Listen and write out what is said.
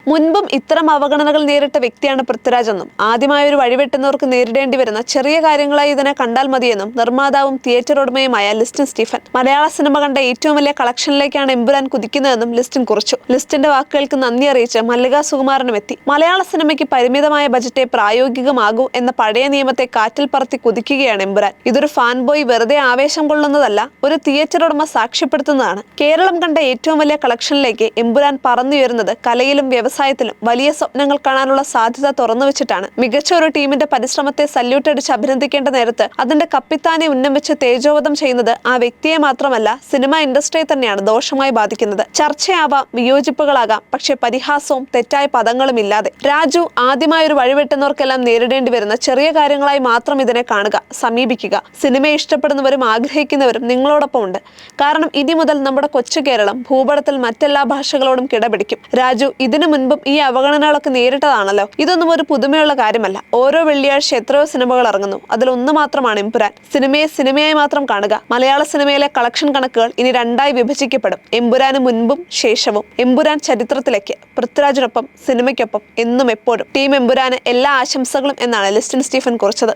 മുൻപും ഇത്തരം അവഗണനകൾ നേരിട്ട വ്യക്തിയാണ് പൃഥ്വിരാജ് എന്നും ആദ്യമായ ഒരു വഴിവെട്ടുന്നവർക്ക് നേരിടേണ്ടി വരുന്ന ചെറിയ കാര്യങ്ങളായി ഇതിനെ കണ്ടാൽ മതിയെന്നും നിർമ്മാതാവും തിയേറ്റർ ഉടമയുമായ ലിസ്റ്റിൻ സ്റ്റീഫൻ മലയാള സിനിമ കണ്ട ഏറ്റവും വലിയ കളക്ഷനിലേക്കാണ് എമ്പുരാൻ കുതിക്കുന്നതെന്നും ലിസ്റ്റിൻ കുറിച്ചു. ലിസ്റ്റിന്റെ വാക്കുകൾക്ക് നന്ദി അറിയിച്ച് മല്ലിക സുകുമാരനും എത്തി. മലയാള സിനിമയ്ക്ക് പരിമിതമായ ബജറ്റേ പ്രായോഗികമാകൂ എന്ന പഴയ നിയമത്തെ കാറ്റിൽ പറത്തി കുതിക്കുകയാണ് എമ്പുരാൻ. ഇതൊരു ഫാൻ ബോയ് വെറുതെ ആവേശം കൊള്ളുന്നതല്ല, ഒരു തിയേറ്റർ ഉടമ സാക്ഷ്യപ്പെടുത്തുന്നതാണ്. കേരളം കണ്ട ഏറ്റവും വലിയ കളക്ഷനിലേക്ക് എമ്പുരാൻ പറന്നുയരുന്നത് കലയിലും വ്യവസായത്തിലും വലിയ സ്വപ്നങ്ങൾ കാണാനുള്ള സാധ്യത തുറന്നു വെച്ചിട്ടാണ്. മികച്ച ഒരു ടീമിന്റെ പരിശ്രമത്തെ സല്യൂട്ട് അടിച്ച് അഭിനന്ദിക്കേണ്ട നേരത്ത് അതിന്റെ കപ്പിത്താനെ ഉന്നം വെച്ച് തേജോവധം ചെയ്യുന്നത് ആ വ്യക്തിയെ മാത്രമല്ല സിനിമ ഇൻഡസ്ട്രിയെ തന്നെയാണ് ദോഷമായി ബാധിക്കുന്നത്. ചർച്ചയാവാം, വിയോജിപ്പുകളാകാം, പക്ഷെ പരിഹാസവും തെറ്റായ പദങ്ങളും ഇല്ലാതെ. രാജു ആദ്യമായ ഒരു വഴിവെട്ടുന്നവർക്കെല്ലാം നേരിടേണ്ടി വരുന്ന ചെറിയ കാര്യങ്ങളായി മാത്രം ഇതിനെ കാണുക, സമീപിക്കുക. സിനിമയെ ഇഷ്ടപ്പെടുന്നവരും ആഗ്രഹിക്കുന്നവരും നിങ്ങളോടൊപ്പം ഉണ്ട്. കാരണം ഇനി മുതൽ നമ്മുടെ കൊച്ചു കേരളം ഭൂപടത്തിൽ മറ്റെല്ലാ ഭാഷകളോടും കിടപിടിക്കും. രാജു ഇതിനു മുൻപും ഈ അവഗണനകളൊക്കെ നേരിട്ടതാണല്ലോ. ഇതൊന്നും ഒരു പുതുമയുള്ള കാര്യമല്ല. ഓരോ വെള്ളിയാഴ്ച എത്രയോ സിനിമകൾ ഇറങ്ങുന്നു, അതിലൊന്ന് മാത്രമാണ് എമ്പുരാൻ. സിനിമയെ സിനിമയായി മാത്രം കാണുക. മലയാള സിനിമയിലെ കളക്ഷൻ കണക്കുകൾ ഇനി രണ്ടായി വിഭജിക്കപ്പെടും. എമ്പുരാന് മുൻപും ശേഷവും. എമ്പുരാൻ ചരിത്രത്തിലേക്ക്. പൃഥ്വിരാജിനൊപ്പം, സിനിമയ്ക്കൊപ്പം, എന്നും എപ്പോഴും. ടീം എമ്പുരാന് എല്ലാ ആശംസകളും എന്നാണ് ലിസ്റ്റിൻ സ്റ്റീഫൻ കുറിച്ചത്.